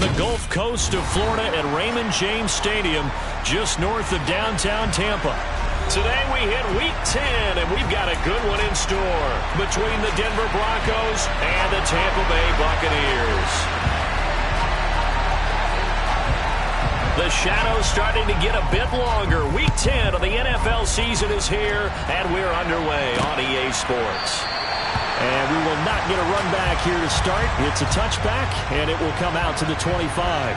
the Gulf Coast of Florida at Raymond James Stadium, just north of downtown Tampa. Today we hit Week 10, and we've got a good one in store between the Denver Broncos and the Tampa Bay Buccaneers. The shadow's starting to get a bit longer. Week 10 of the NFL season is here, and we're underway on EA Sports. And we will not get a run back here to start. It's a touchback, and it will come out to the 25.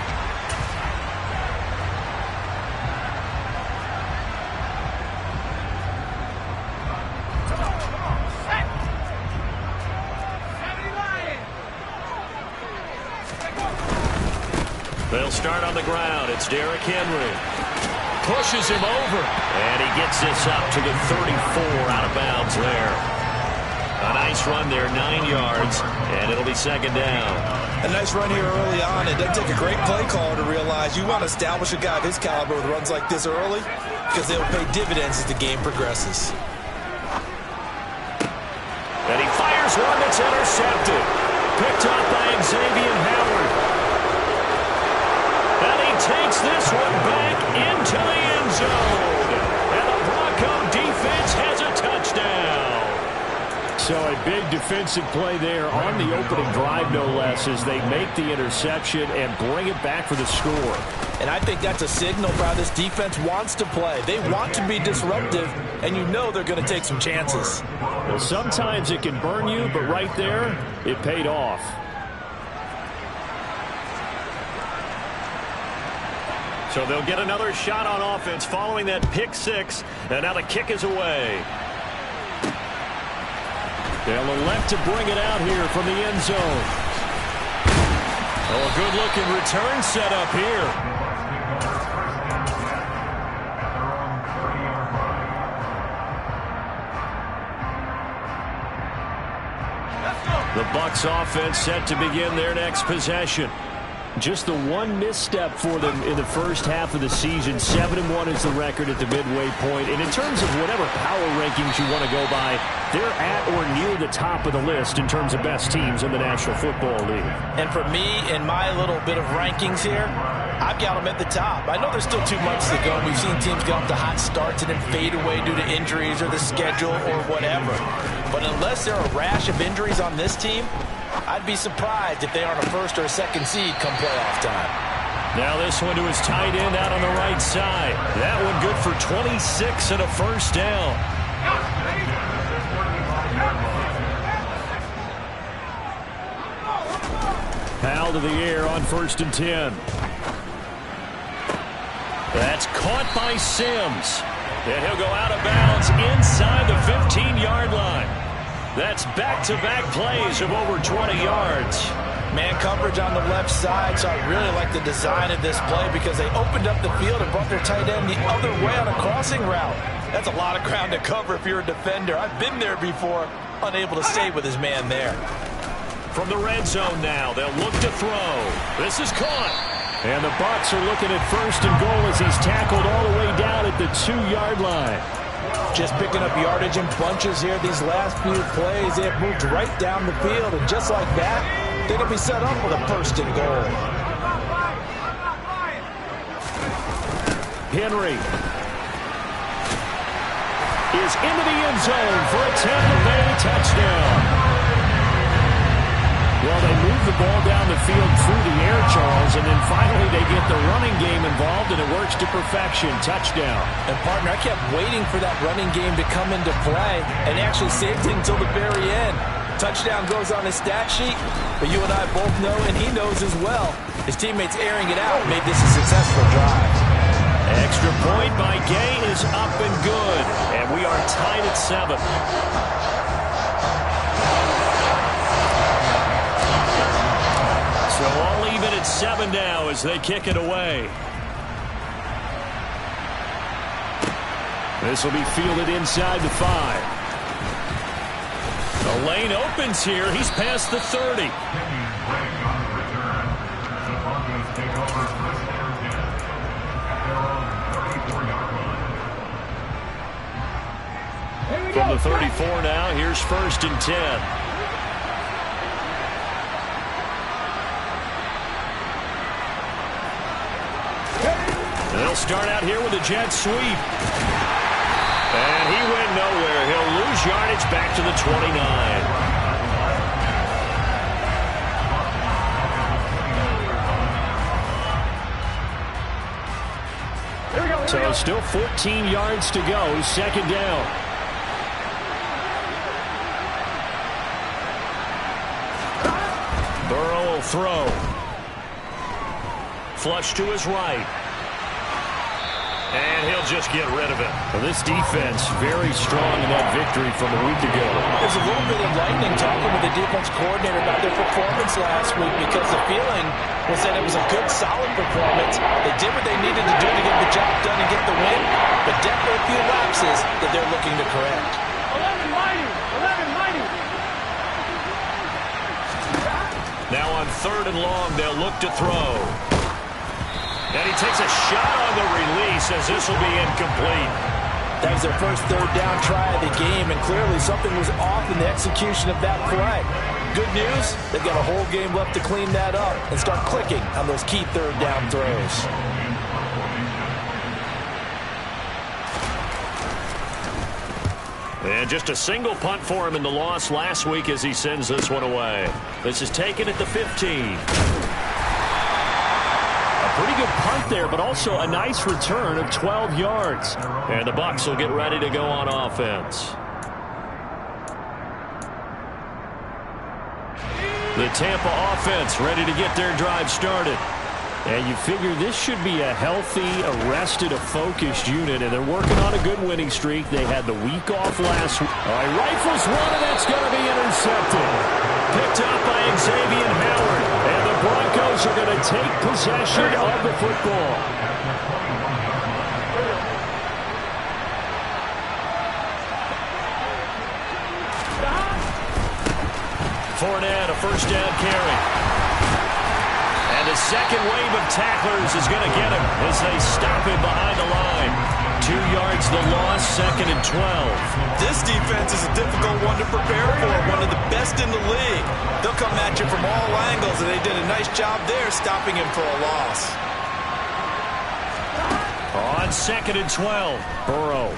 They'll start on the ground. It's Derrick Henry. Pushes him over. And he gets this up to the 34 out of bounds there. A nice run there, 9 yards, and it'll be second down. A nice run here early on. It doesn't take a great play caller to realize you want to establish a guy of his caliber with runs like this early because they'll pay dividends as the game progresses. And he fires one that's intercepted. Picked up by Xavier Howard. And he takes this one back into the end zone. And the Bronco defense has a touchdown. So a big defensive play there on the opening drive, no less, as they make the interception and bring it back for the score. And I think that's a signal for how this defense wants to play. They want to be disruptive, and you know they're going to take some chances. Well, sometimes it can burn you, but right there, it paid off. So they'll get another shot on offense following that pick six, and now the kick is away. They'll elect to bring it out here from the end zone. Oh, a good-looking return set up here. The Bucs offense set to begin their next possession. Just the one misstep for them in the first half of the season. 7-1 is the record at the midway point. And in terms of whatever power rankings you want to go by, they're at or near the top of the list in terms of best teams in the National Football League. And for me, in my little bit of rankings here, I've got them at the top. I know there's still 2 months to go. We've seen teams get off to hot starts and then fade away due to injuries or the schedule or whatever. But unless there are a rash of injuries on this team, I'd be surprised if they aren't a first or a second seed come playoff time. Now this one to his tight end out on the right side. That one good for 26 and a first down. Foul to the air on 1st and 10. That's caught by Sims. And he'll go out of bounds inside the 15-yard line. That's back-to-back plays of over 20 yards. Man coverage on the left side, so I really like the design of this play because they opened up the field and brought their tight end the other way on a crossing route. That's a lot of ground to cover if you're a defender. I've been there before, unable to stay with his man there. From the red zone now, they'll look to throw. This is caught. And the Bucs are looking at 1st and goal as he's tackled all the way down at the 2-yard line. Just picking up yardage in bunches here. These last few plays, they have moved right down the field. And just like that, they're going to be set up with a 1st and goal. Henry is into the end zone for a Tampa Bay touchdown. Well, they move the ball down the field through the air, Charles, and then finally they get the running game involved, and it works to perfection. Touchdown. And, partner, I kept waiting for that running game to come into play and actually saved it until the very end. Touchdown goes on his stat sheet, but you and I both know, and he knows as well, his teammates airing it out made this a successful drive. Extra point by Gay is up and good, and we are tied at 7. So all even at 7 now as they kick it away. This will be fielded inside the 5. The lane opens here. He's past the 30. From the 34 now, here's 1st and 10. They'll start out here with a jet sweep. And he went nowhere. He'll lose yardage back to the 29. So still 14 yards to go. Second down. Burrow will throw. Flush to his right. And he'll just get rid of it. Well, this defense very strong in that victory from a week ago. There's a little bit of lightning talking with the defense coordinator about their performance last week because the feeling was that it was a good, solid performance. They did what they needed to do to get the job done and get the win, but definitely a few lapses that they're looking to correct. 11 mighty. Now on 3rd and long, they'll look to throw. And he takes a shot on the release as this will be incomplete. That was their first 3rd down try of the game, and clearly something was off in the execution of that play. Good news, they've got a whole game left to clean that up and start clicking on those key 3rd down throws. And just a single punt for him in the loss last week as he sends this one away. This is taken at the 15. Pretty good punt there, but also a nice return of 12 yards. And the Bucs will get ready to go on offense. The Tampa offense ready to get their drive started. And you figure this should be a healthy, arrested, a focused unit, and they're working on a good winning streak. They had the week off last week. All right, rifles one, and that's going to be intercepted. Picked up by Xavier Howard, and the Broncos are going to take possession of the football. Fournette, a first down carry. And the second wave of tacklers is going to get him as they stop him behind the line. 2 yards the loss, 2nd and 12. This defense is a difficult one to prepare for, one of the best in the league. They'll come at you from all angles, and they did a nice job there stopping him for a loss. On 2nd and 12, Burrow.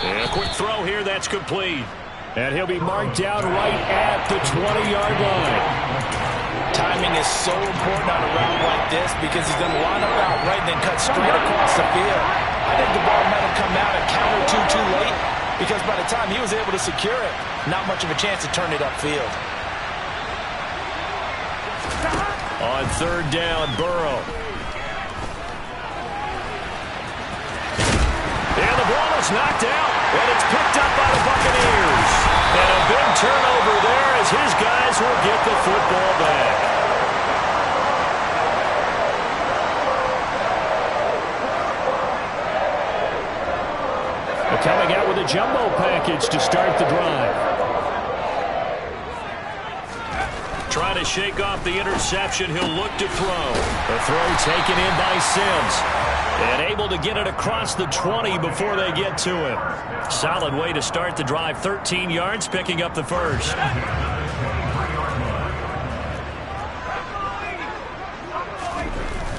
And a quick throw here, that's complete. And he'll be marked down right at the 20-yard line. Timing is so important on a route like this because he's going to line up out right and then cut straight across the field. I think the ball might have come out a count or two too late because by the time he was able to secure it, not much of a chance to turn it upfield. On 3rd down, Burrow. And the ball is knocked out, and it's picked up by the Buccaneers. And a big turnover there as his guys will get the football back. They're coming out with a jumbo package to start the drive. Trying to shake off the interception, he'll look to throw. The throw taken in by Sims. And able to get it across the 20 before they get to him. Solid way to start the drive. 13 yards, picking up the first.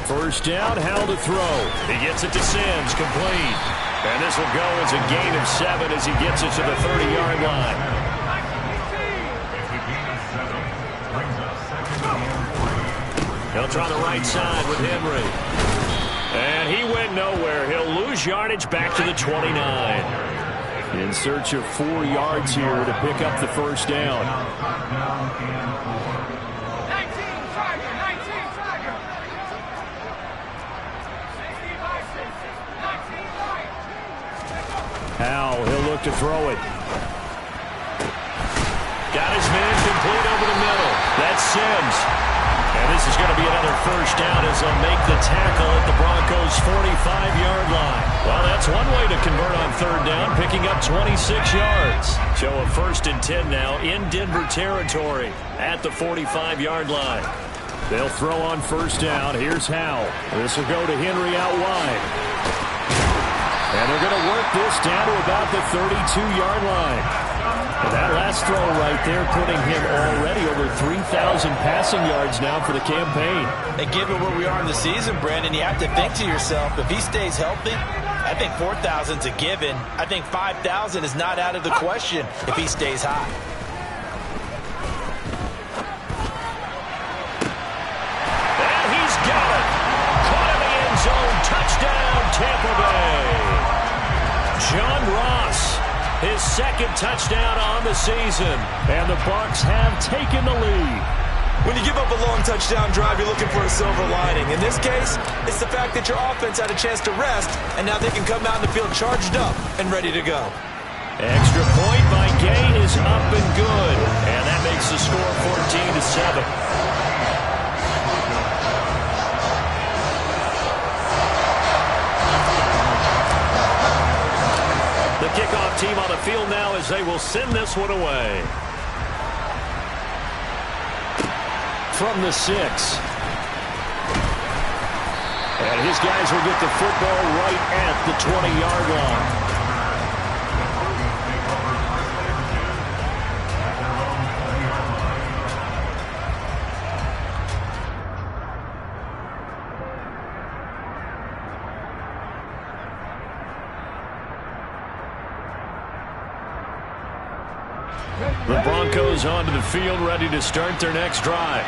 First down, Howell to throw. He gets it to Sims, complete. And this will go as a gain of 7 as he gets it to the 30-yard line. He'll try the right side with Henry. And he went nowhere. He'll lose yardage back to the 29. In search of 4 yards here to pick up the first down. 19, Tiger. Howell, he'll look to throw it. Got his man complete over the middle. That's Sims. And this is going to be another first down as they'll make the tackle at the Broncos' 45-yard line. Well, that's one way to convert on 3rd down, picking up 26 yards. So a 1st and 10 now in Denver territory at the 45-yard line. They'll throw on 1st down. Here's Howell. This will go to Henry out wide. And they're going to work this down to about the 32-yard line. And that last throw right there putting him already over 3,000 passing yards now for the campaign. And given where we are in the season, Brandon, you have to think to yourself, if he stays healthy, I think 4,000 is a given. I think 5,000 is not out of the question if he stays hot. And he's got it. Caught in the end zone. Touchdown, Tampa Bay. John Ross, his second touchdown on the season. And the Bucs have taken the lead. When you give up a long touchdown drive, you're looking for a silver lining. In this case, it's the fact that your offense had a chance to rest, and now they can come out in the field charged up and ready to go. Extra point by Gay is up and good. And that makes the score 14-7. The kickoff team on the field now as they will send this one away. From the 6. And his guys will get the football right at the 20-yard line. The Broncos onto the field, ready to start their next drive.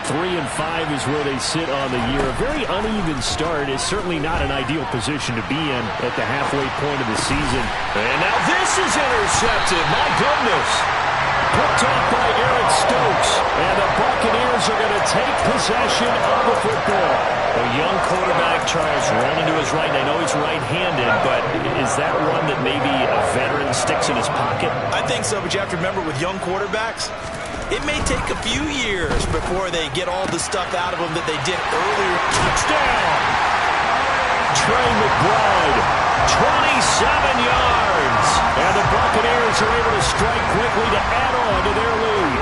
3-5 is where they sit on the year. A very uneven start is certainly not an ideal position to be in at the halfway point of the season. And now this is intercepted. My goodness. Picked off by Eric Stokes. And the Buccaneers are going to take possession of the football. A young quarterback, Charles, rolling to his right. And I know he's right-handed, but is that one that maybe a veteran sticks in his pocket? I think so, but you have to remember with young quarterbacks, it may take a few years before they get all the stuff out of them that they did earlier. Touchdown! Trey McBride, 27 yards. And the Buccaneers are able to strike quickly to add on to their lead.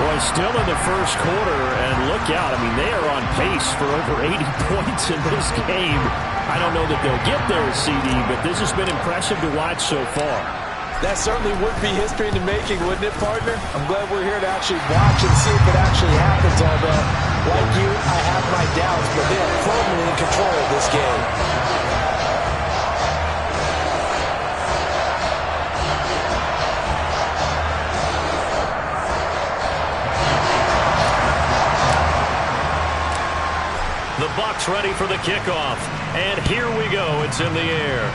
Boy, still in the first quarter, and look out. I mean, they are on pace for over 80 points in this game. I don't know that they'll get there, CD, but this has been impressive to watch so far. That certainly would be history in the making, wouldn't it, partner? I'm glad we're here to actually watch and see if it actually happens, although, like you, I have my doubts, but they are firmly in control of this game. The Bucs ready for the kickoff. And here we go. It's in the air.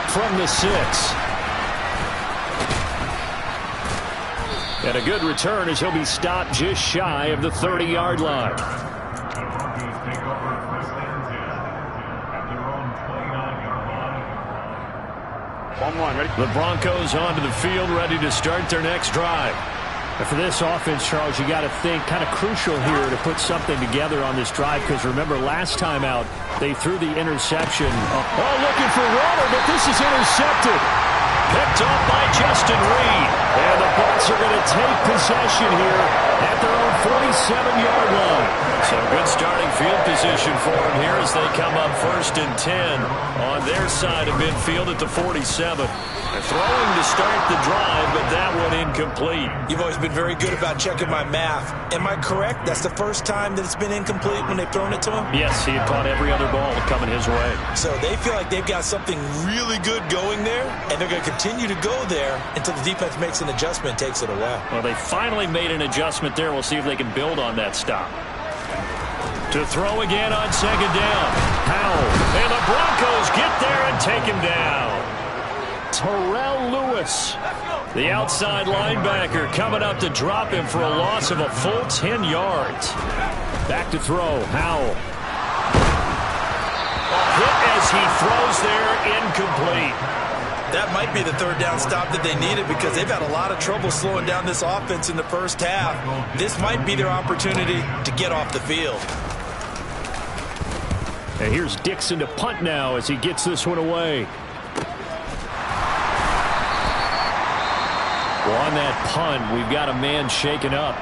From the 6. And a good return as he'll be stopped just shy of the 30-yard line. The Broncos onto the field, ready to start their next drive. And for this offense, Charles, you got to think kind of crucial here to put something together on this drive, because remember last time out they threw the interception. Oh, looking for Water, but this is intercepted. Picked off by Justin Reed. And the Bucs are going to take possession here at their own 47-yard line. So good starting field position for them here as they come up 1st and 10 on their side of midfield at the 47. They're throwing to start the drive, but that one incomplete. You've always been very good about checking my math. Am I correct? That's the first time that it's been incomplete when they've thrown it to him? Yes, he had caught every other ball coming his way. So they feel like they've got something really good going there, and they're going to continue to go there until the defense makes an adjustment and takes it away. Well, they finally made an adjustment there. We'll see if they can build on that stop. To throw again on 2nd down. Powell. And the Broncos get there and take him down. Terrell Lewis, the outside linebacker, coming up to drop him for a loss of a full 10 yards. Back to throw. Powell. Hit as he throws there, incomplete. That might be the 3rd down stop that they needed, because they've had a lot of trouble slowing down this offense in the first half. This might be their opportunity to get off the field. And here's Dixon to punt now as he gets this one away. Well, on that punt, we've got a man shaken up.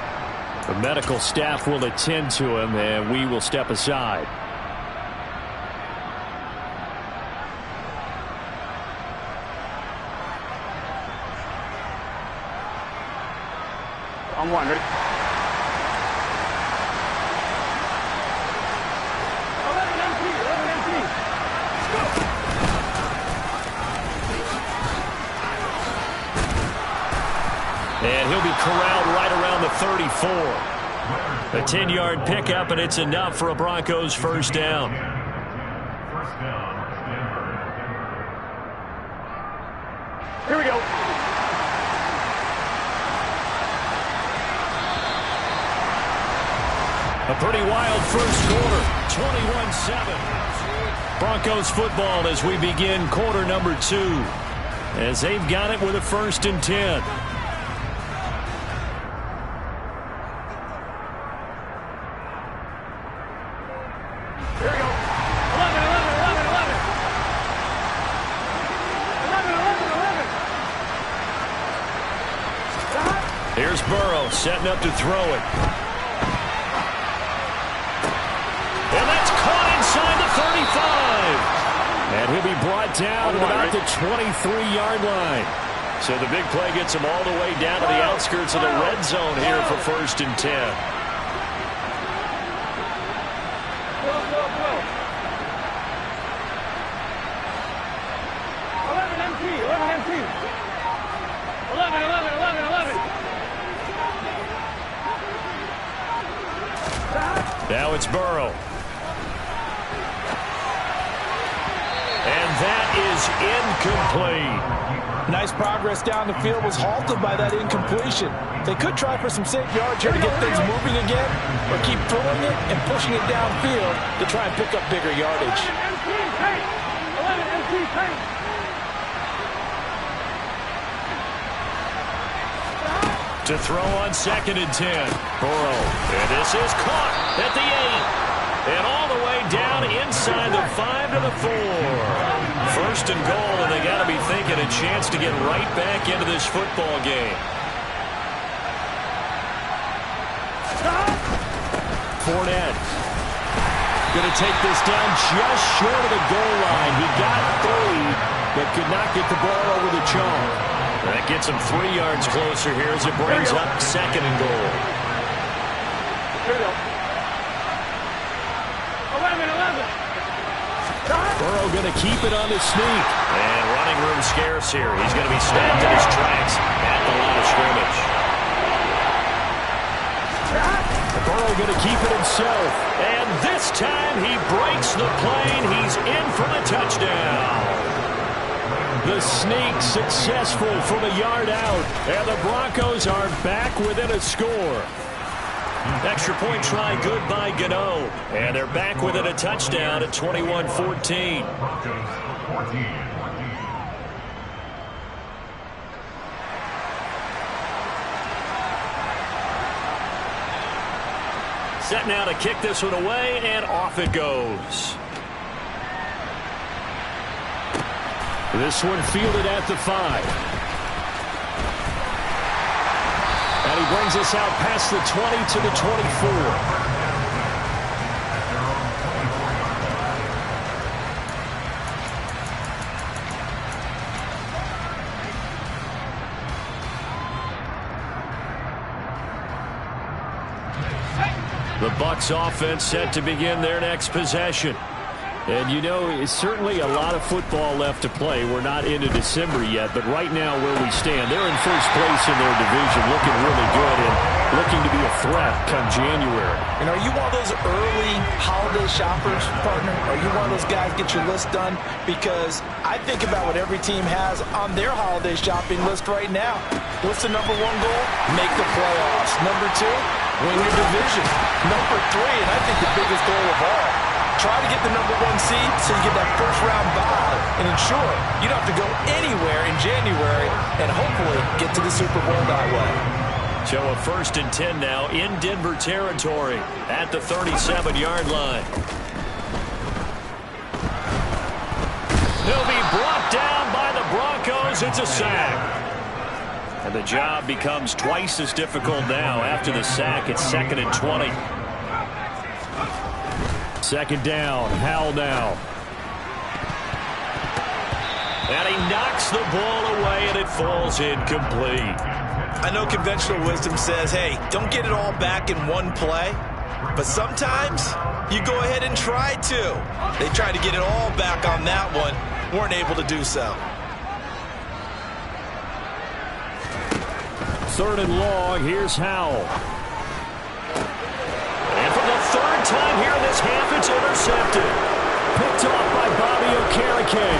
The medical staff will attend to him, and we will step aside. On one, ready? 11 empty, 11 empty. Let's go. And he'll be corralled right around the 34. A 10-yard pickup, and it's enough for a Broncos first down. Here we go. A pretty wild first quarter, 21-7. Broncos football as we begin quarter number 2. As they've got it with a 1st and 10. Here we go. 11, 11, 11, 11. 11, 11, 11. Here's Burrow setting up to throw it. And that's caught inside the 35. And he'll be brought down at about the 23-yard line. So the big play gets him all the way down to the outskirts of the red zone here for 1st and 10. Go, go, go. 11 empty, 11 empty. 11, 11, 11, 11. Now it's Burrow. And that is incomplete. Nice progress down the field, was halted by that incompletion. They could try for some safe yards here to get things moving again, or keep throwing it and pushing it downfield to try and pick up bigger yardage. 11 empty, paint. 11 empty, paint. To throw on 2nd and 10. Burrow. And this is caught at the 8. And all the way down inside the 5 to the 4. 1st and goal, and they got to be thinking a chance to get right back into this football game. Fournette. Going to take this down just short of the goal line. He got 3, but could not get the ball over the chalk. That gets him 3 yards closer here as it brings up 2nd and goal. Here we go. 11, 11. Burrow going to keep it on the sneak. And running room scarce here. He's going to be stopped in his tracks at the line of scrimmage. Burrow going to keep it himself. And this time he breaks the plane. He's in for the touchdown. The sneak successful from a yard out. And the Broncos are back within a score. Extra point try good by Gano. And they're back within a touchdown at 21-14. Set now to kick this one away, and off it goes. This one fielded at the 5. And he brings us out past the 20 to the 24. The Bucs offense set to begin their next possession. And, you know, it's certainly a lot of football left to play. We're not into December yet, but right now where we stand, they're in first place in their division, looking really good and looking to be a threat come January. And are you one of those early holiday shoppers, partner? Are you one of those guys get your list done? Because I think about what every team has on their holiday shopping list right now. What's the number 1 goal? Make the playoffs. Number 2, win your division. Number 3, and I think the biggest goal of all, try to get the number 1 seed so you get that first-round bye and ensure you don't have to go anywhere in January and hopefully get to the Super Bowl that way. So a 1st and 10 now in Denver territory at the 37-yard line. He'll be brought down by the Broncos. It's a sack. And the job becomes twice as difficult now after the sack. It's 2nd and 20. 2nd down. Howell now. And he knocks the ball away, and it falls incomplete. I know conventional wisdom says, hey, don't get it all back in one play. But sometimes you go ahead and try to. They tried to get it all back on that one. Weren't able to do so. 3rd and long, here's Howell. And for the 3rd time here in this half, it's intercepted. Picked off by Bobby Okereke.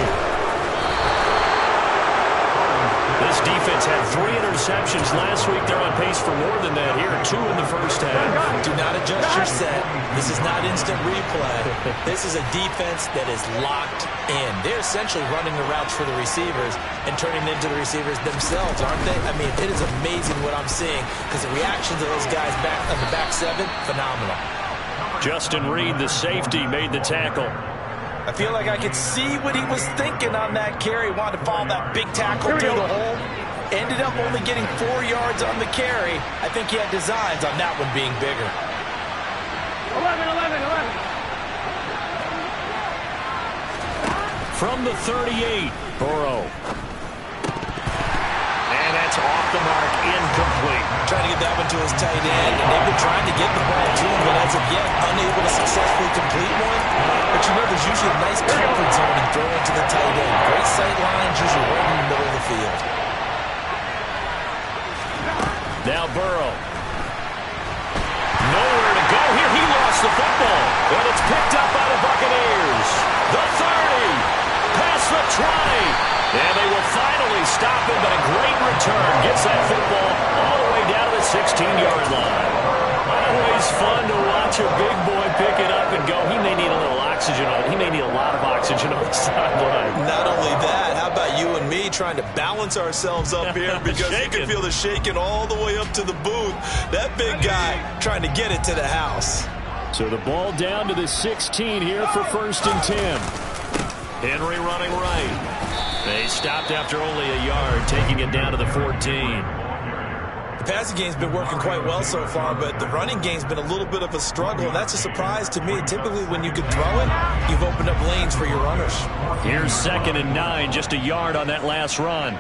This defense had 3 interceptions last week. They're on pace for more than that here. 2 in the first half. Do not adjust your set. This is not instant replay. This is a defense that is locked in. They're essentially running the routes for the receivers and turning into the receivers themselves, aren't they? I mean, it is amazing what I'm seeing because the reactions of those guys back on the back 7, phenomenal. Justin Reed, the safety, made the tackle. I feel like I could see what he was thinking on that carry. Wanted to follow that big tackle through the hole. Ended up only getting 4 yards on the carry. I think he had designs on that one being bigger. 11. From the 38, Burrow. And that's off the mark, incomplete. Trying to get that one to his tight end, and they've been trying to get the ball to him, but as of yet, unable to successfully complete one. But you know there's usually a nice comfort zone in throwing to the tight end. Great sight lines, usually right in the middle of the field. Now Burrow. Nowhere to go here. He lost the football. And it's picked up by the Buccaneers. The 30. Past the 20. And they will finally stop him, but a great return. Gets that football all the way down to the 16-yard line. Always fun to watch a big boy pick it up and go. He may need a little oxygen on it. He may need a lot of oxygen on the sideline. Not only that, how about you and me trying to balance ourselves up here because you can feel the shaking all the way up to the booth. That big guy trying to get it to the house. So the ball down to the 16 here for 1st and 10. Henry running right. They stopped after only a yard, taking it down to the 14. The passing game's been working quite well so far, but the running game's been a little bit of a struggle, and that's a surprise to me. Typically, when you can throw it, you've opened up lanes for your runners. Here's 2nd and 9, just a yard on that last run.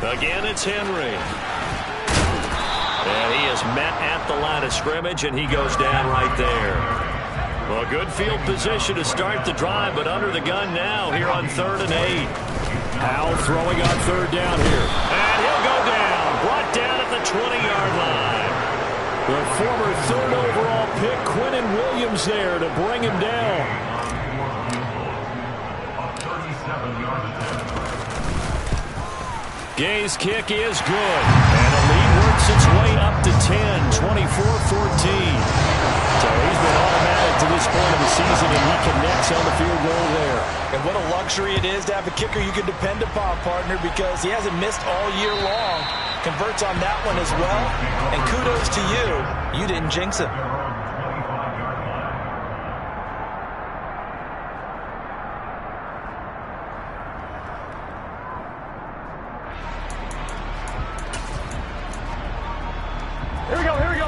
Again, it's Henry. And he is met at the line of scrimmage, and he goes down right there. Well, good field position to start the drive, but under the gun now here on 3rd and 8. Howell throwing on 3rd down here. And he'll go down. Brought down at the 20-yard line. The former 3rd overall pick, Quinnen Williams, there to bring him down. Gay's kick is good. And the lead works its way up to 10, 24-14. So he's been automatic to this point of the season, and he connects on the field goal there. And what a luxury it is to have a kicker you can depend upon, partner, because he hasn't missed all year long. Converts on that one as well. And kudos to you. You didn't jinx him.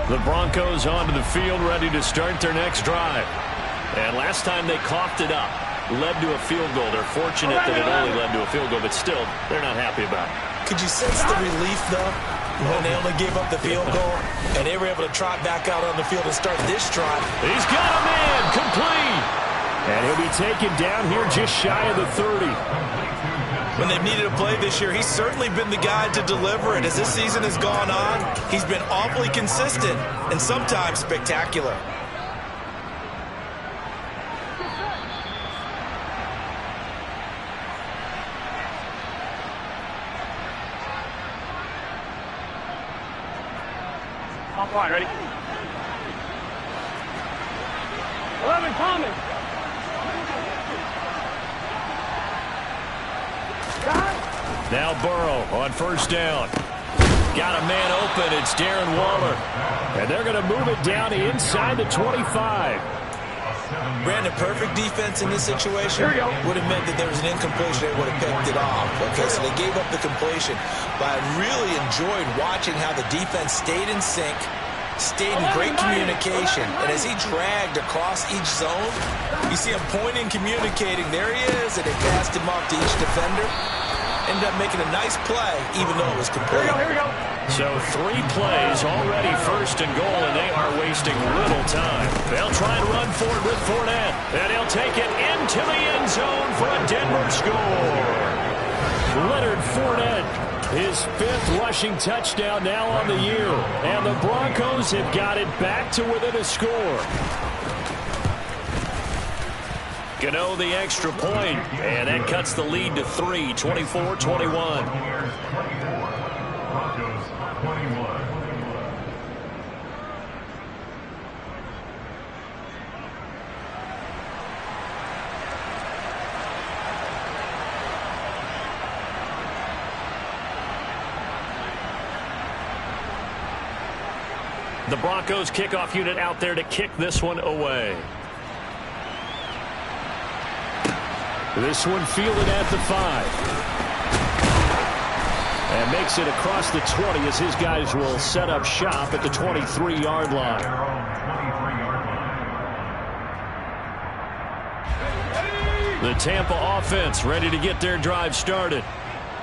The Broncos onto the field, ready to start their next drive. And last time they coughed it up, led to a field goal. They're fortunate that it only led to a field goal, but still, they're not happy about it. Could you sense the relief, though, when they only gave up the field goal, and they were able to trot back out on the field and start this drive? He's got a man, complete. And he'll be taken down here just shy of the 30. When they've needed a play this year, he's certainly been the guy to deliver it. As this season has gone on, he's been awfully consistent and sometimes spectacular. Top line, ready? 11, Thomas. Now Burrow on 1st down. Got a man open. It's Darren Waller. And they're going to move it down to inside the 25. Brandon, perfect defense in this situation would have meant that there was an incompletion. They would have picked it off. Okay, so they gave up the completion. But I really enjoyed watching how the defense stayed in sync, stayed in great communication. And as he dragged across each zone, you see him pointing, communicating. There he is, and they passed him off to each defender. Ended up making a nice play, even though it was complete. Here we go. So 3 plays already, first and goal, and they are wasting little time. They'll try and run for it with Fournette. And he'll take it into the end zone for a Denver score. Leonard Fournette, his 5th rushing touchdown now on the year. And the Broncos have got it back to within a score. Gano the extra point, and that cuts the lead to 3, 24-21. The Broncos kickoff unit out there to kick this one away. This one fielded at the 5. And makes it across the 20 as his guys will set up shop at the 23-yard line. The Tampa offense ready to get their drive started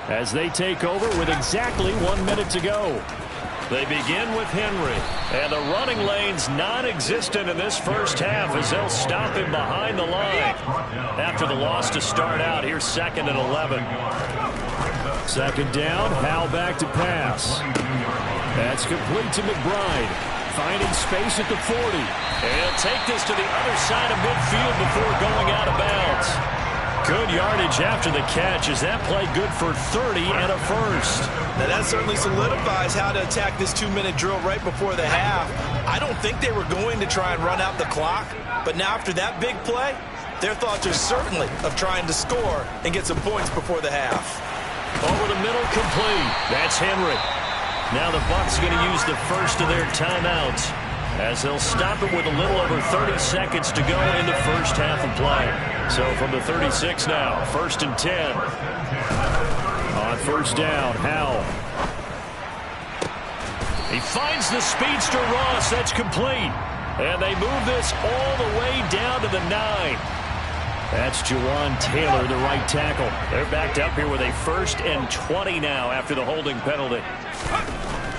as they take over with exactly 1 minute to go. They begin with Henry, and the running lane's non-existent in this first half as they'll stop him behind the line. After the loss to start out, here's 2nd and 11. 2nd down, Howell back to pass. That's complete to McBride, finding space at the 40. And he'll take this to the other side of midfield before going out of bounds. Good yardage after the catch. Is that play good for 30 and a first? Now that certainly solidifies how to attack this 2-minute drill right before the half. I don't think they were going to try and run out the clock, but now after that big play, their thoughts are certainly of trying to score and get some points before the half. Over the middle, complete. That's Henry. Now the Bucs going to use the first of their timeouts as they'll stop it with a little over 30 seconds to go in the first half of play. So from the 36 now, 1st and 10. On 1st down, Howell. He finds the speedster Ross. That's complete. And they move this all the way down to the 9. That's Jawan Taylor, the right tackle. They're backed up here with a 1st and 20 now after the holding penalty.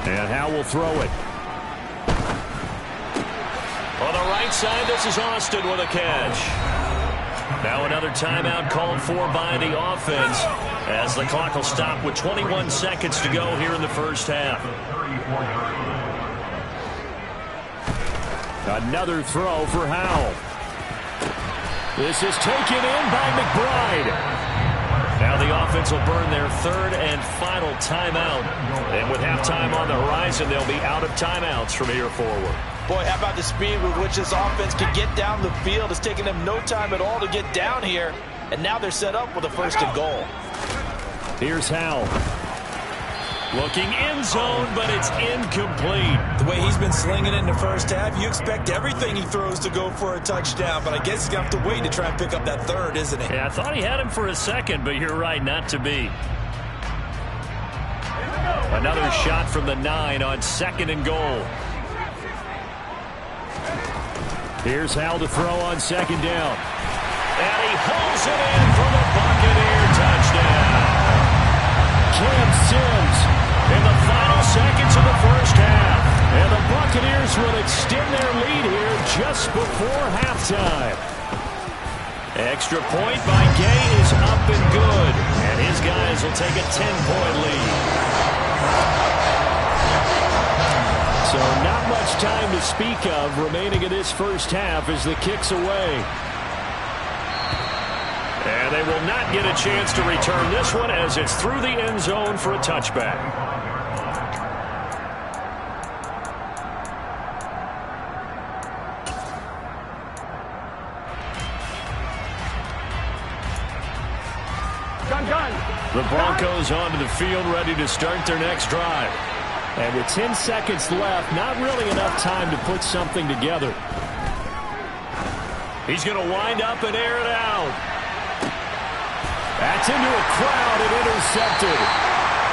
And Howell will throw it. On the right side, this is Austin with a catch. Now another timeout called for by the offense as the clock will stop with 21 seconds to go here in the first half. Another throw for Howell. This is taken in by McBride. Now the offense will burn their 3rd and final timeout. And with halftime on the horizon, they'll be out of timeouts from here forward. Boy, how about the speed with which this offense can get down the field? It's taken them no time at all to get down here. And now they're set up with a 1st and goal. Here's Howell. Looking end zone, but it's incomplete. The way he's been slinging in the first half, you expect everything he throws to go for a touchdown. But I guess he's going to have to wait to try and pick up that 3rd, isn't he? Yeah, I thought he had him for a second, but you're right, not to be. Another shot from the 9 on 2nd and goal. Here's Howell to throw on 2nd down. And he hauls it in for the Buccaneer touchdown. Cam Sims in the final seconds of the first half. And the Buccaneers will extend their lead here just before halftime. Extra point by Gay is up and good. And his guys will take a 10-point lead. So not much time to speak of remaining in this first half as the kick's away. And they will not get a chance to return this one as it's through the end zone for a touchback. The Broncos onto the field ready to start their next drive. And with 10 seconds left, not really enough time to put something together. He's going to wind up and air it out. That's into a crowd and intercepted.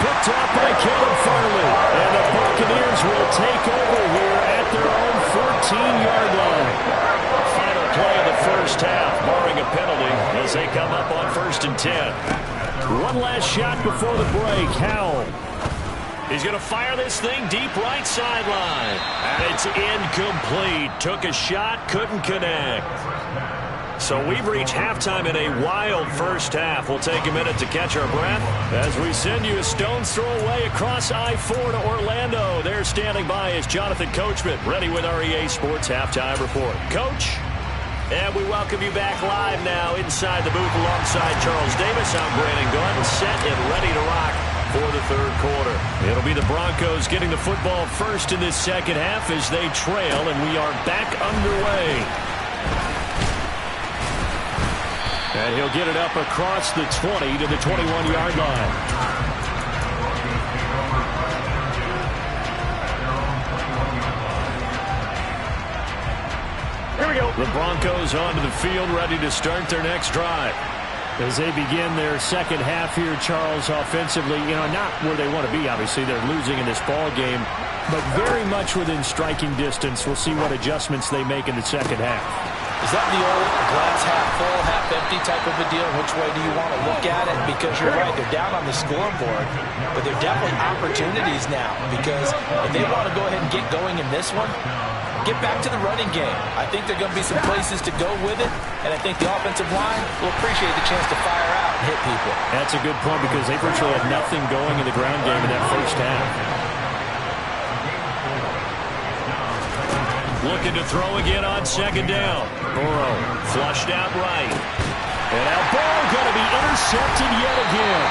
picked up by Caleb Farley. And the Buccaneers will take over here at their own 14-yard line. Final play of the first half, barring a penalty, as they come up on 1st and 10. One last shot before the break. Howell. He's going to fire this thing deep right sideline. And it's incomplete. Took a shot, couldn't connect. So we've reached halftime in a wild first half. We'll take a minute to catch our breath as we send you a stone's throw away across I-4 to Orlando. There standing by is Jonathan Coachman, ready with our EA Sports Halftime Report. Coach? And we welcome you back live now inside the booth alongside Charles Davis. I'm Brandon Gordon, set and ready to rock for the third quarter. It'll be the Broncos getting the football first in this second half as they trail, and we are back underway. And he'll get it up across the 20 to the 21-yard line. Here we go. The Broncos onto the field, ready to start their next drive. As they begin their second half here, Charles, offensively, not where they want to be, obviously. They're losing in this ball game, but very much within striking distance. We'll see what adjustments they make in the second half. Is that the old glass half full, half empty type of a deal? Which way do you want to look at it? Because you're right, they're down on the scoreboard, but they're definitely opportunities now. Because if they want to go ahead and get going in this one, get back to the running game. I think there are going to be some places to go with it, and I think the offensive line will appreciate the chance to fire out and hit people. That's a good point because they virtually had nothing going in the ground game in that first half. Looking to throw again on second down. Burrow flushed out right. And now ball going to be intercepted yet again.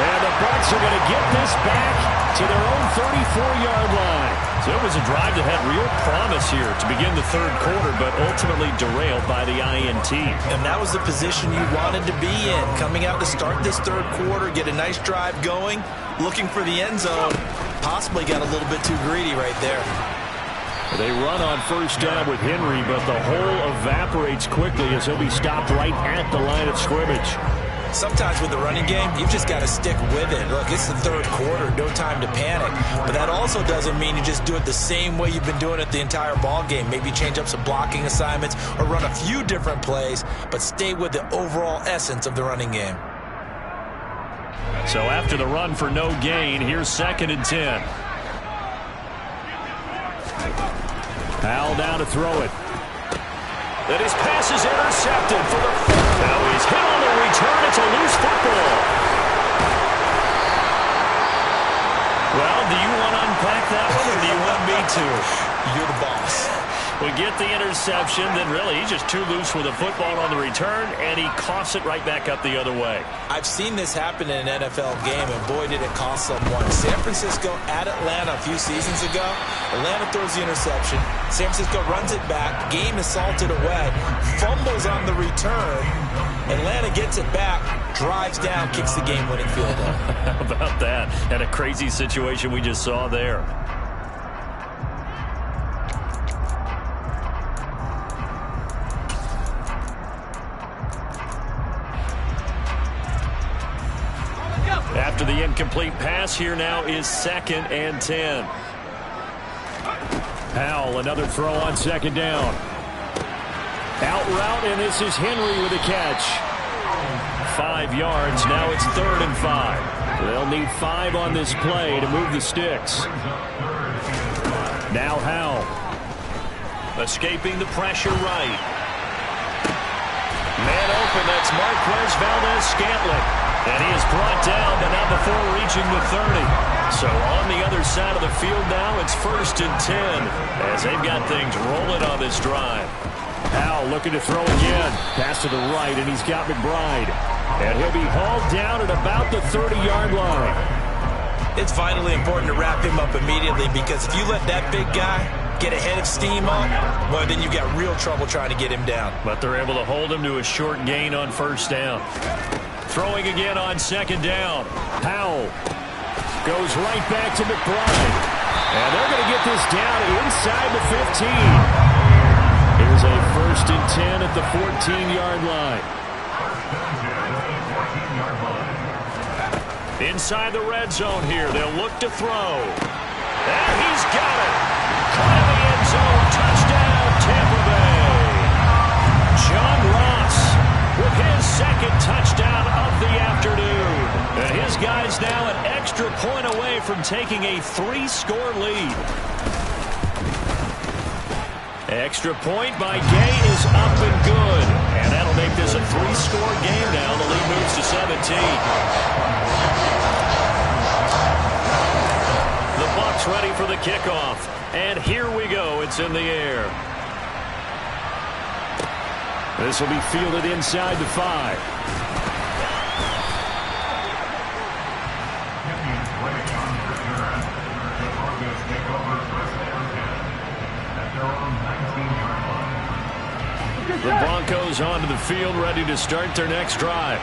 And the Bucs are going to get this back to their own 34-yard line. So it was a drive that had real promise here to begin the third quarter, but ultimately derailed by the INT. And that was the position you wanted to be in. Coming out to start this third quarter, get a nice drive going, looking for the end zone. Possibly got a little bit too greedy right there. They run on first down with Henry, but the hole evaporates quickly as he'll be stopped right at the line of scrimmage. Sometimes with the running game, you've just got to stick with it. Look, it's the third quarter, no time to panic. But that also doesn't mean you just do it the same way you've been doing it the entire ball game. Maybe change up some blocking assignments or run a few different plays, but stay with the overall essence of the running game. So after the run for no gain, here's 2nd and 10. Howell down to throw it. And his pass is intercepted for the fourth. Now he's hit on the return. It's a loose football. Well, do you want to unpack that one, or do you want me to? You're the boss. We get the interception, then really he's just too loose with the football on the return, and he coughs it right back up the other way. I've seen this happen in an NFL game, and boy, did it cost someone. San Francisco at Atlanta a few seasons ago. Atlanta throws the interception. San Francisco runs it back. Game is salted away. Fumbles on the return. Atlanta gets it back, drives down, kicks the game-winning field goal. How about that? And a crazy situation we just saw there. After the incomplete pass, here now is 2nd and 10. Howell, another throw on second down. Out route, and this is Henry with a catch. 5 yards, now it's 3rd and 5. They'll need 5 on this play to move the sticks. Now Howell. Escaping the pressure right. Man open, that's Marquez Valdez-Scantling. And he is brought down, but not before reaching the 30. So on the other side of the field now, it's 1st and 10 as they've got things rolling on this drive. Howell looking to throw again. Pass to the right, and he's got McBride. And he'll be hauled down at about the 30-yard line. It's vitally important to wrap him up immediately, because if you let that big guy get a head of steam up, well, then you've got real trouble trying to get him down. But they're able to hold him to a short gain on first down. Throwing again on second down. Howell goes right back to McBride. And they're going to get this down inside the 15. Here's a 1st and 10 at the 14-yard line. Inside the red zone here. They'll look to throw. And he's got it. Caught in the end zone. Touchdown, Tampa Bay. John Ross with his second touchdown of the afternoon. And his guys now an extra point away from taking a 3-score lead. Extra point by Gay is up and good. And that'll make this a 3-score game now. The lead moves to 17. The Bucs ready for the kickoff. And here we go. It's in the air. This will be fielded inside the 5. The Broncos onto the field, ready to start their next drive.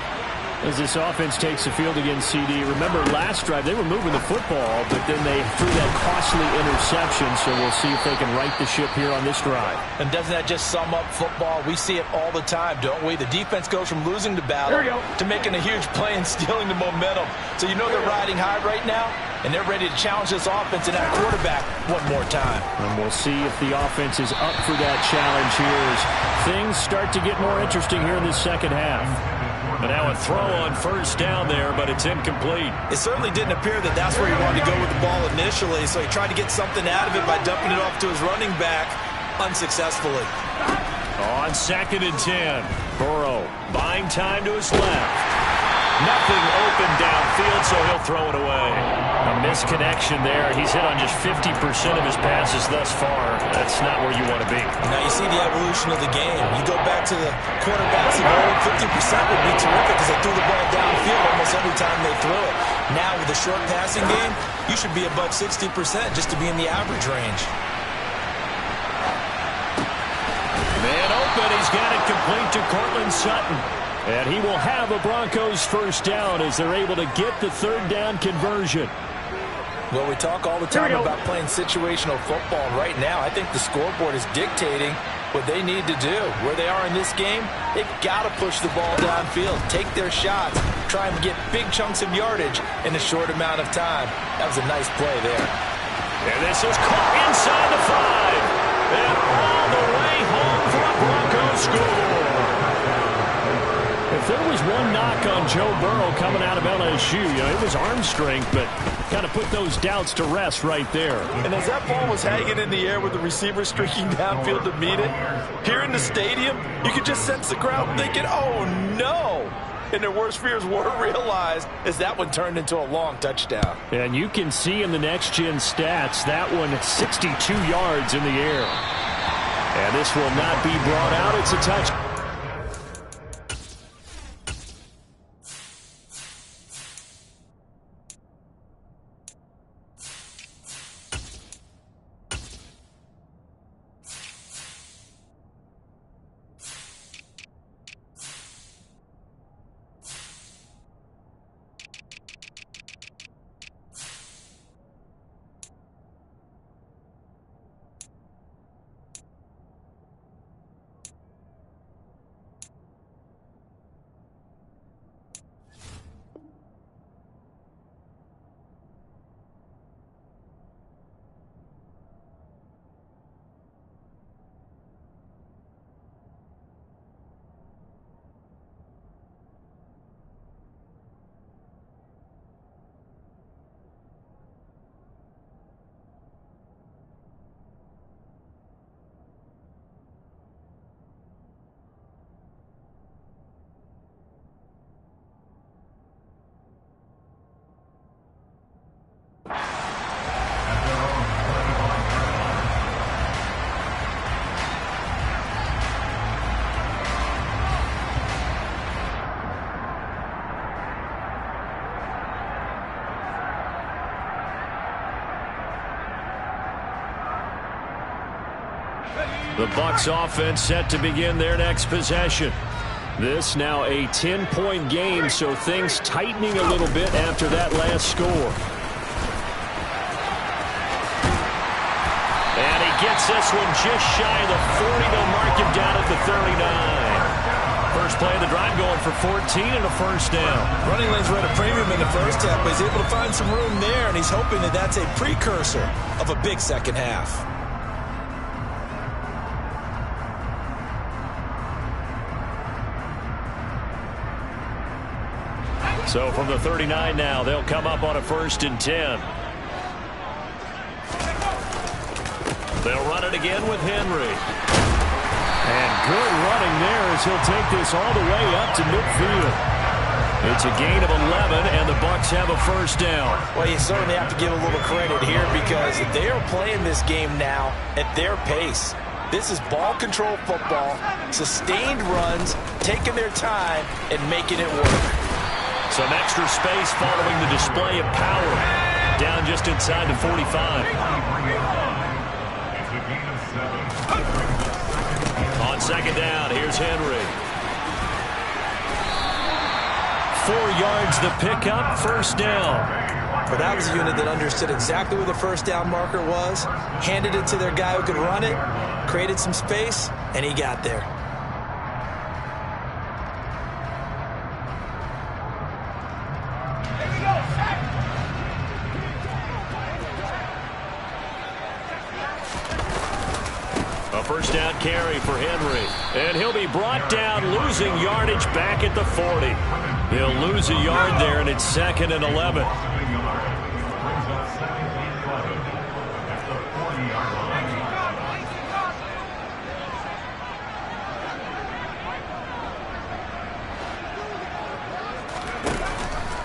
As this offense takes the field against CD. Remember, last drive, they were moving the football, but then they threw that costly interception, so we'll see if they can right the ship here on this drive. And doesn't that just sum up football? We see it all the time, don't we? The defense goes from losing the battle to making a huge play and stealing the momentum. So you know they're riding high right now, and they're ready to challenge this offense and that quarterback one more time. And we'll see if the offense is up for that challenge here as things start to get more interesting here in this second half. And now a throw on first down there, but it's incomplete. It certainly didn't appear that that's where he wanted to go with the ball initially, so he tried to get something out of it by dumping it off to his running back unsuccessfully. On 2nd and 10, Burrow buying time to his left. Nothing open downfield, so he'll throw it away. A misconnection there. He's hit on just 50% of his passes thus far. That's not where you want to be. Now you see the evolution of the game. You go back to the quarterbacks of old, 50% would be terrific because they threw the ball downfield almost every time they threw it. Now with the short passing game, you should be above 60% just to be in the average range. Man open. He's got it complete to Cortland Sutton. And he will have a Broncos first down as they're able to get the third down conversion. Well, we talk all the time about playing situational football. Right now, I think the scoreboard is dictating what they need to do. Where they are in this game, they've got to push the ball downfield, take their shots, try and get big chunks of yardage in a short amount of time. That was a nice play there. And this is caught inside the 5. And all the way home for a Broncos score. If there was one knock on Joe Burrow coming out of LSU, it was arm strength, but kind of put those doubts to rest right there. And as that ball was hanging in the air with the receiver streaking downfield to meet it, here in the stadium, you could just sense the crowd thinking, oh, no. And their worst fears were realized as that one turned into a long touchdown. And you can see in the next-gen stats, that one 62 yards in the air. And this will not be brought out. It's a touchdown. The Bucs offense set to begin their next possession. This now a 10-point game, so things tightening a little bit after that last score. And he gets this one just shy of the 40. They'll mark him down at the 39. First play of the drive going for 14 and a first down. Running lanes were at a premium in the first half, but he's able to find some room there, and he's hoping that that's a precursor of a big second half. So from the 39 now, they'll come up on a 1st and 10. They'll run it again with Henry. And good running there as he'll take this all the way up to midfield. It's a gain of 11, and the Bucs have a first down. Well, you certainly have to give a little credit here because they are playing this game now at their pace. This is ball control football, sustained runs, taking their time, and making it work. Some extra space following the display of power. Down just inside the 45. On second down, here's Henry. 4 yards the pickup, first down. But that was a unit that understood exactly where the first down marker was, handed it to their guy who could run it, created some space, and he got there. A first down carry for Henry. And he'll be brought down, losing yardage back at the 40. He'll lose a yard there, and it's 2nd and 11.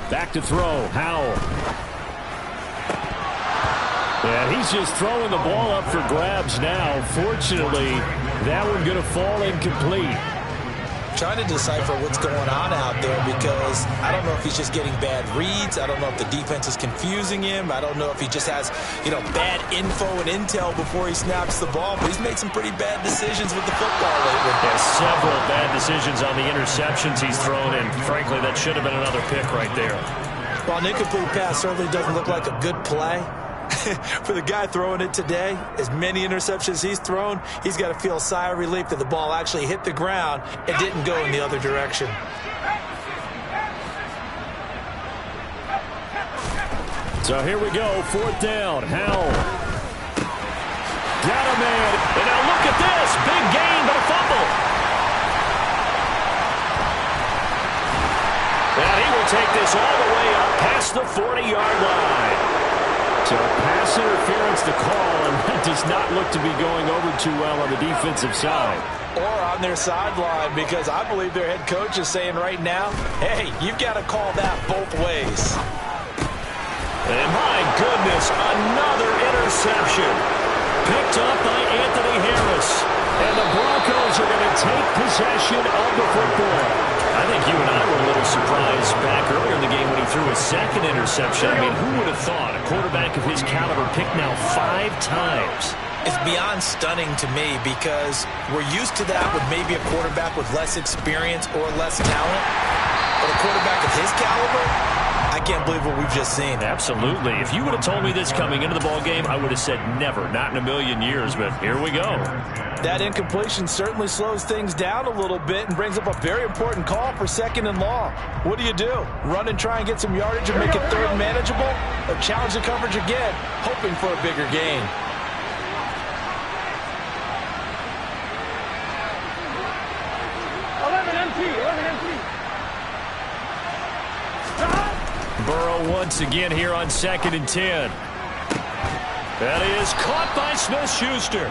Back to throw, Howell. And he's just throwing the ball up for grabs now. Fortunately, that one going to fall incomplete. Trying to decipher what's going on out there because I don't know if he's just getting bad reads. I don't know if the defense is confusing him. I don't know if he just has, bad info and intel before he snaps the ball. But he's made some pretty bad decisions with the football lately. Yeah, several bad decisions on the interceptions he's thrown, and frankly, that should have been another pick right there. Well, an incomplete pass certainly doesn't look like a good play. For the guy throwing it today, as many interceptions he's thrown, he's got to feel a sigh of relief that the ball actually hit the ground and didn't go in the other direction. So here we go, 4th down, Howell. Got a man, and now look at this, big gain, but a fumble. And he will take this all the way up past the 40-yard line. So pass interference to call, and that does not look to be going over too well on the defensive side. Or on their sideline, because I believe their head coach is saying right now, hey, you've got to call that both ways. And my goodness, another interception. Picked up by Anthony Harris. And the Broncos are going to take possession of the football. I think you and I were a little surprised back earlier in the game when he threw a 2nd interception. I mean, who would have thought a quarterback of his caliber picked now 5 times? It's beyond stunning to me because we're used to that with maybe a quarterback with less experience or less talent. But a quarterback of his caliber, I can't believe what we've just seen. Absolutely. If you would have told me this coming into the ballgame, I would have said never, not in a million years, but here we go. That incompletion certainly slows things down a little bit and brings up a very important call for 2nd and long. What do? Run and try and get some yardage and make it 3rd and manageable? Or challenge the coverage again, hoping for a bigger gain? Burrow once again here on 2nd and 10. That is caught by Smith-Schuster.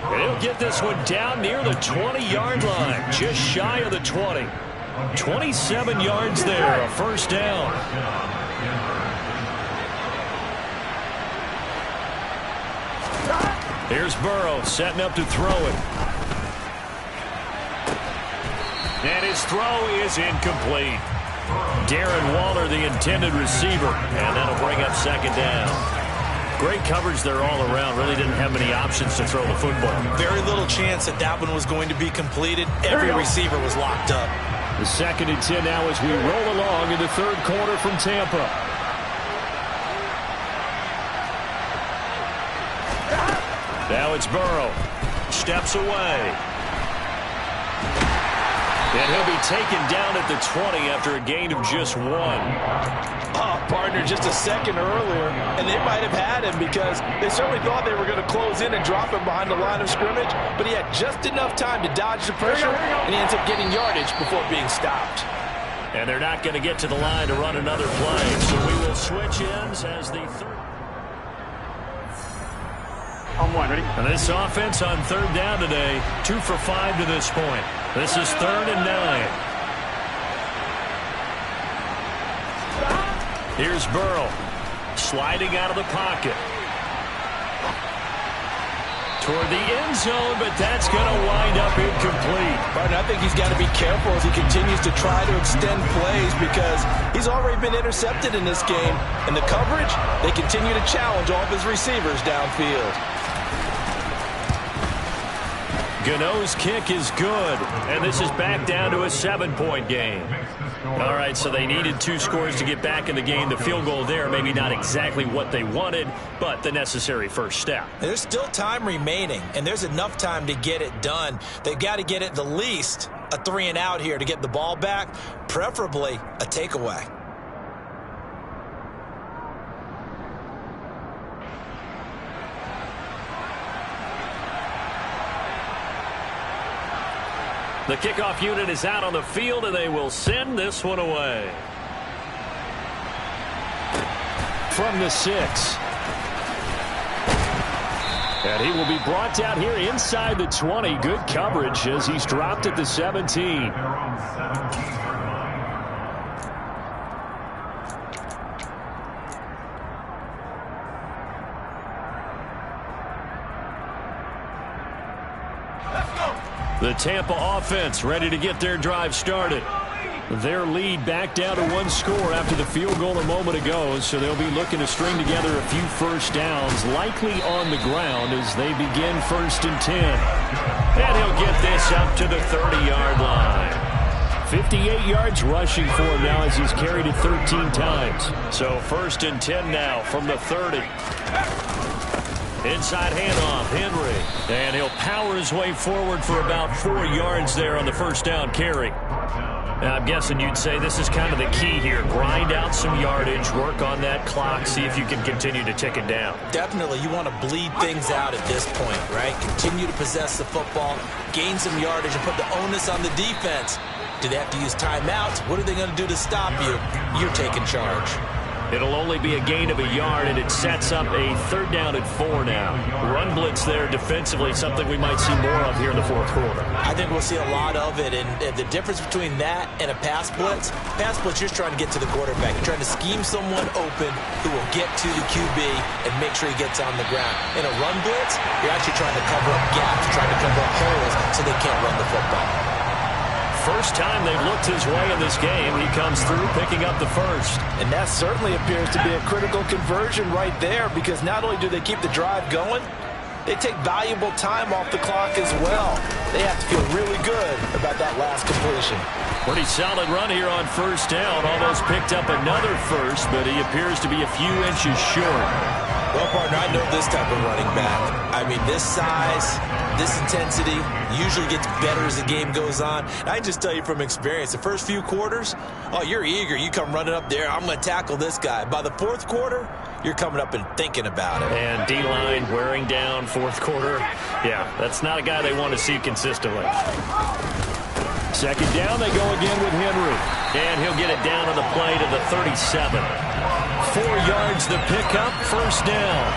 And he'll get this one down near the 20-yard line, just shy of the 20. 27 yards there, a first down. Here's Burrow setting up to throw it. And his throw is incomplete. Darren Waller, the intended receiver, and that'll bring up 2nd down. Great coverage there all around. Really didn't have many options to throw the football. Very little chance that that one was going to be completed. Every receiver was locked up. The 2nd and 10 now as we roll along in the 3rd quarter from Tampa. Now it's Burrow. Steps away. And he'll be taken down at the 20 after a gain of just 1. Oh, partner, just a second earlier, and they might have had him because they certainly thought they were going to close in and drop him behind the line of scrimmage, but he had just enough time to dodge the pressure, and he ends up getting yardage before being stopped. And they're not going to get to the line to run another play, so we will switch ends as the third. On one, ready? And this offense on third down today, 2 for 5 to this point. This is 3rd and 9. Here's Burrow, sliding out of the pocket. Toward the end zone, but that's going to wind up incomplete. But I think he's got to be careful as he continues to try to extend plays because he's already been intercepted in this game. And the coverage, they continue to challenge all of his receivers downfield. Gano's kick is good, and this is back down to a 7-point game. All right, so they needed 2 scores to get back in the game. The field goal there, maybe not exactly what they wanted, but the necessary first step. There's still time remaining, and there's enough time to get it done. They've got to get at the least a 3-and-out here to get the ball back, preferably a takeaway. The kickoff unit is out on the field, and they will send this one away. From the 6. And he will be brought down here inside the 20. Good coverage as he's dropped at the 17. The Tampa offense ready to get their drive started. Their lead back down to 1 score after the field goal a moment ago, so they'll be looking to string together a few first downs, likely on the ground as they begin 1st and 10. And he'll get this up to the 30-yard line. 58 yards rushing for him now as he's carried it 13 times. So 1st and 10 now from the 30. Inside handoff, Henry. And he'll power his way forward for about 4 yards there on the first down carry. Now, I'm guessing you'd say this is kind of the key here. Grind out some yardage, work on that clock, see if you can continue to tick it down. Definitely, you want to bleed things out at this point, right? Continue to possess the football, gain some yardage, and put the onus on the defense. Do they have to use timeouts? What are they going to do to stop you? You're taking charge. It'll only be a gain of a yard, and it sets up a 3rd down and 4 now. Run blitz there defensively, something we might see more of here in the 4th quarter. I think we'll see a lot of it, and the difference between that and a pass blitz, you're trying to get to the quarterback. You're trying to scheme someone open who will get to the QB and make sure he gets on the ground. In a run blitz, you're actually trying to cover up gaps, trying to cover up holes so they can't run the football. First time they've looked his way in this game, he comes through picking up the 1st. And that certainly appears to be a critical conversion right there because not only do they keep the drive going, they take valuable time off the clock as well. They have to feel really good about that last completion. Pretty solid run here on 1st down. Almost picked up another 1st, but he appears to be a few inches short. Well, partner, I know this type of running back. I mean, this size, this intensity usually gets better as the game goes on. I can just tell you from experience, the first few quarters, oh, you're eager. You come running up there, I'm going to tackle this guy. By the 4th quarter, you're coming up and thinking about it. And D-line wearing down 4th quarter. Yeah, that's not a guy they want to see consistently. 2nd down, they go again with Henry. And he'll get it down on the play to the 37. 4 yards the pickup, 1st down.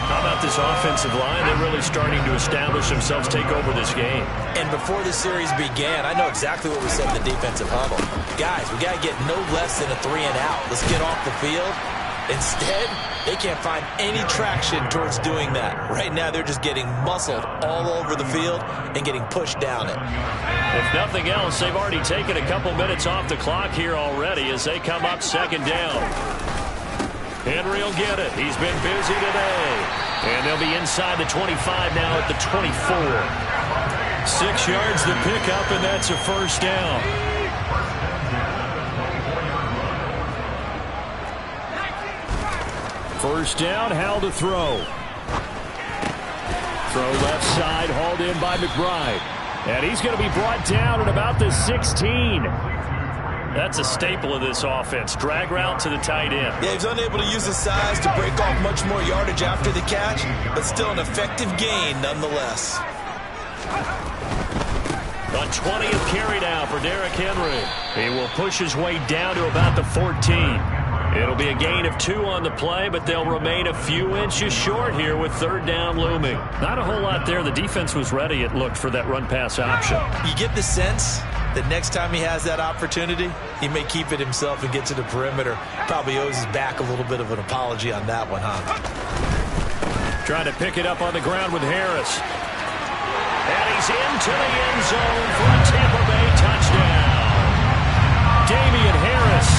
How about this offensive line? They're really starting to establish themselves, take over this game. And before the series began, I know exactly what we said in the defensive huddle. Guys, we got to get no less than a 3-and-out. Let's get off the field. Instead, they can't find any traction towards doing that. Right now, they're just getting muscled all over the field and getting pushed down it. If nothing else, they've already taken a couple minutes off the clock here already as they come up 2nd down. Henry will get it. He's been busy today. And they'll be inside the 25 now at the 24. 6 yards the pickup, and that's a 1st down. First down, Howell to throw. Throw left side, hauled in by McBride. And he's going to be brought down at about the 16. That's a staple of this offense. Drag route to the tight end. Yeah, he's unable to use his size to break off much more yardage after the catch, but still an effective gain nonetheless. A 20th carry now for Derrick Henry. He will push his way down to about the 14. It'll be a gain of 2 on the play, but they'll remain a few inches short here with third down looming. Not a whole lot there. The defense was ready, it looked, for that run-pass option. You get the sense that next time he has that opportunity, he may keep it himself and get to the perimeter. Probably owes his back a little bit of an apology on that one, huh? Trying to pick it up on the ground with Harris. And he's into the end zone for a Tampa Bay touchdown. Damian Harris,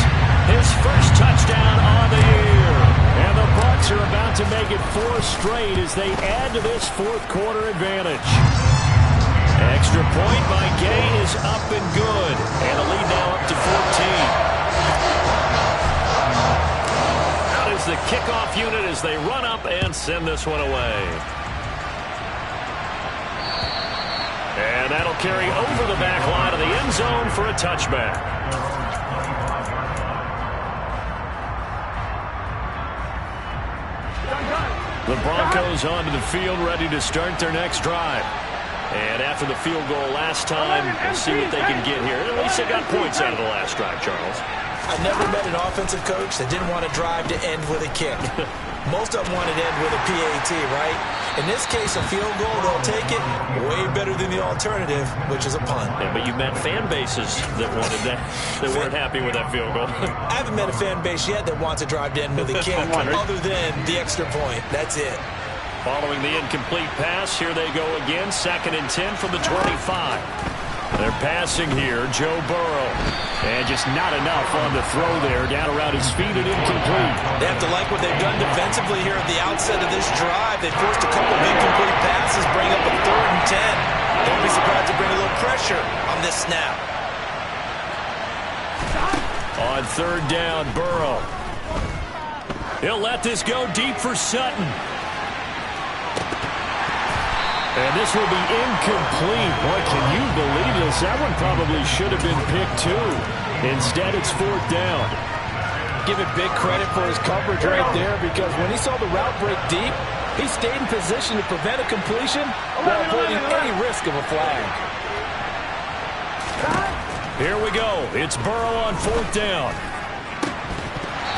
his first touchdown on the year. And the Bucs are about to make it 4 straight as they add to this fourth quarter advantage. Extra point by Gay is up and good. And the lead now up to 14. Out is the kickoff unit as they run up and send this one away. And that'll carry over the back line of the end zone for a touchback. The Broncos onto the field, ready to start their next drive. And after the field goal last time, we'll see what they can get here. At least they got points out of the last drive, Charles. I never met an offensive coach that didn't want to drive to end with a kick. Most of them want to end with a PAT, right? In this case, a field goal, they'll take it way better than the alternative, which is a punt. Yeah, but you met fan bases that wanted that, that weren't happy with that field goal. I haven't met a fan base yet that wants to drive to end with a kick, other than the extra point. That's it. Following the incomplete pass, here they go again. 2nd and 10 from the 25. They're passing here, Joe Burrow. And just not enough on the throw there. Down around his feet and incomplete. They have to like what they've done defensively here at the outset of this drive. They forced a couple of incomplete passes, bring up a 3rd and 10. Don't be surprised to bring a little pressure on this snap. On 3rd down, Burrow. He'll let this go deep for Sutton. And this will be incomplete. Boy, can you believe this? That one probably should have been picked too. Instead, it's 4th down. Give it big credit for his coverage right there, because when he saw the route break deep, he stayed in position to prevent a completion while avoiding any risk of a flag. Here we go. It's Burrow on 4th down.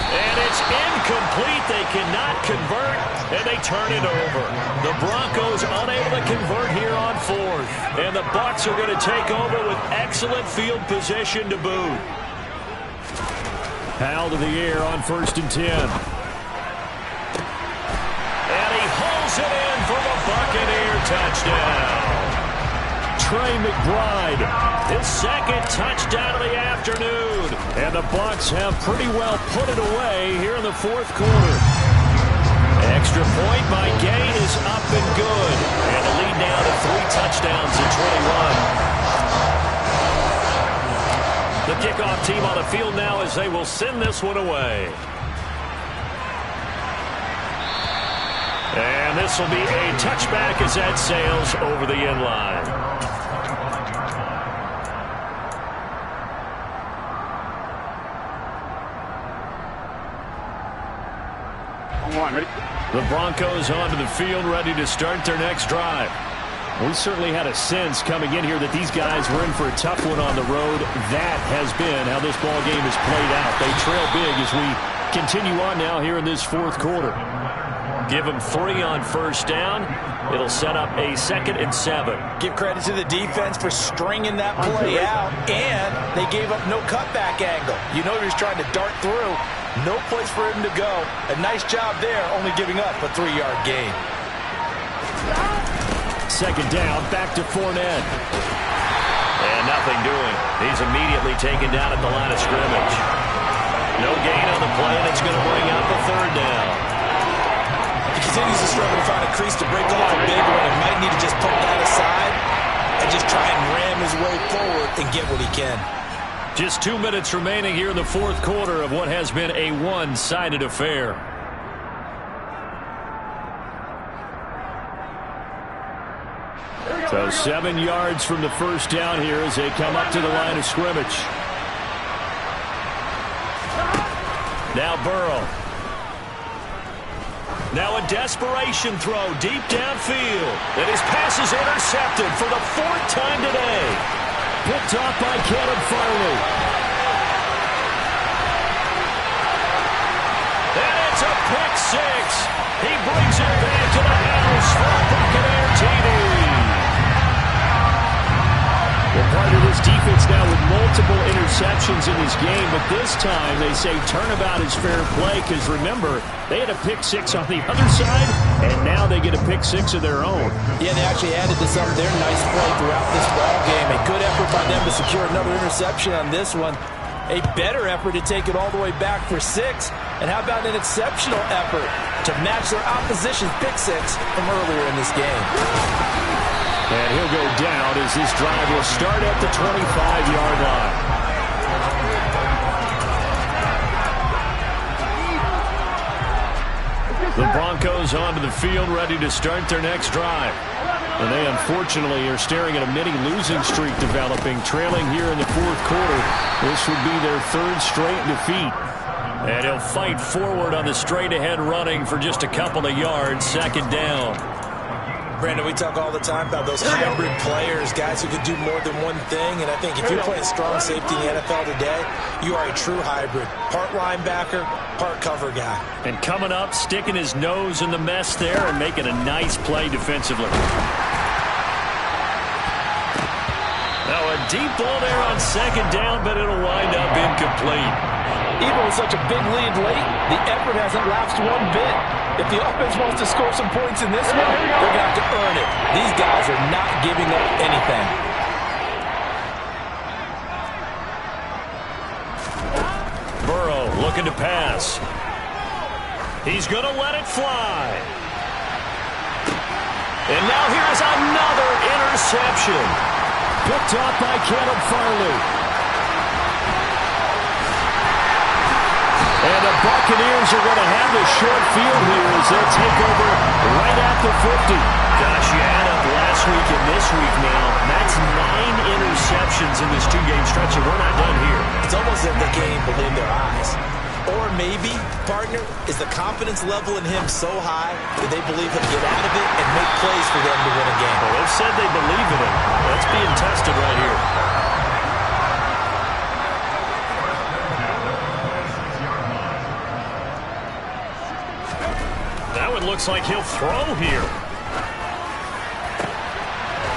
And it's incomplete. They cannot convert, and they turn it over. The Broncos unable to convert here on 4th. And the Bucs are going to take over with excellent field position to boot. Powell to the air on 1st and 10. And he hauls it in for the Buccaneer touchdown. Trey McBride, his 2nd touchdown of the afternoon. And the Bucs have pretty well put it away here in the 4th quarter. Extra point by Gay is up and good. And the lead now to 3 touchdowns in 21. The kickoff team on the field now as they will send this one away. And this will be a touchback as that sails over the end line. The Broncos onto the field, ready to start their next drive. We certainly had a sense coming in here that these guys were in for a tough one on the road. That has been how this ball game has played out. They trail big as we continue on now here in this 4th quarter. Give them 3 on 1st down. It'll set up a 2nd and 7. Give credit to the defense for stringing that play out, and they gave up no cutback angle. You know he was trying to dart through. No place for him to go. A nice job there, only giving up a 3-yard gain. 2nd down, back to Fournette. And nothing doing. He's immediately taken down at the line of scrimmage. No gain on the play, and it's going to bring up a 3rd down. He continues to struggle to find a crease to break off a big one, and might need to just put that aside and just try and ram his way forward and get what he can. Just 2 minutes remaining here in the 4th quarter of what has been a one-sided affair. So 7 yards from the first down here as they come up to the line of scrimmage. Now Burrow. Now a desperation throw deep downfield. And his pass is intercepted for the 4th time today. Picked off by Caleb Farley. And it's a pick six. He brings it back to the house for a Buccaneer TD. Well, part of this defense now with multiple interceptions in this game, but this time they say turnabout is fair play because, remember, they had a pick six on the other side, and now they get a pick six of their own. Yeah, they actually added to some of their nice play throughout this ball game. A good effort by them to secure another interception on this one. A better effort to take it all the way back for 6. And how about an exceptional effort to match their opposition's pick six from earlier in this game. And he'll go down as this drive will start at the 25-yard line. The Broncos onto the field ready to start their next drive. And they unfortunately are staring at a mini losing streak developing, trailing here in the 4th quarter. This would be their 3rd straight defeat. And he'll fight forward on the straight-ahead running for just a couple of yards, 2nd down. Brandon, we talk all the time about those hybrid players, guys who can do more than one thing. And I think if you're playing strong safety in the NFL today, you are a true hybrid. Part linebacker, part cover guy. And coming up, sticking his nose in the mess there and making a nice play defensively. Now a deep ball there on 2nd down, but it'll wind up incomplete. Even with such a big lead late, the effort hasn't lapsed one bit. If the offense wants to score some points in this one, they're going to have to earn it. These guys are not giving up anything. Burrow looking to pass. He's going to let it fly. And now here's another interception. Picked off by Caleb Farley. And the Buccaneers are going to have the short field here as they'll take over right at the 50. Gosh, you add up last week and this week now. That's 9 interceptions in this 2-game stretch, and we're not done here. It's almost as if they can't believe their eyes. Or maybe, partner, is the confidence level in him so high that they believe he'll get out of it and make plays for them to win a game. Well, they've said they believe in him. That's being tested right here. Looks like he'll throw here.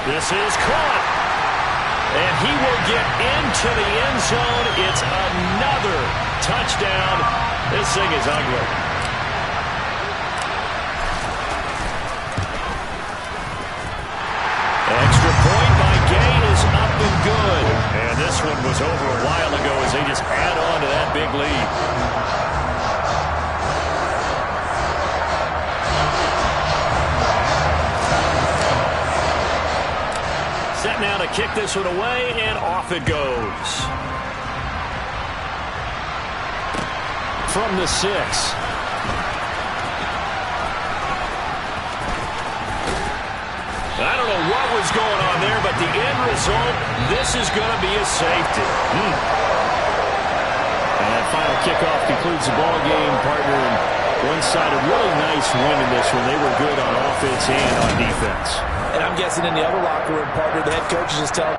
This is caught. And he will get into the end zone. It's another touchdown. This thing is ugly. Extra point by Gay is up and good. And this one was over a while ago as they just add on to that big lead. Now to kick this one away, and off it goes. From the 6. I don't know what was going on there, but the end result, this is going to be a safety. And that final kickoff concludes the ball game, partner. And one side, a really nice win in this one. They were good on offense and on defense. And I'm guessing in the other locker room, partner, the head coach is just telling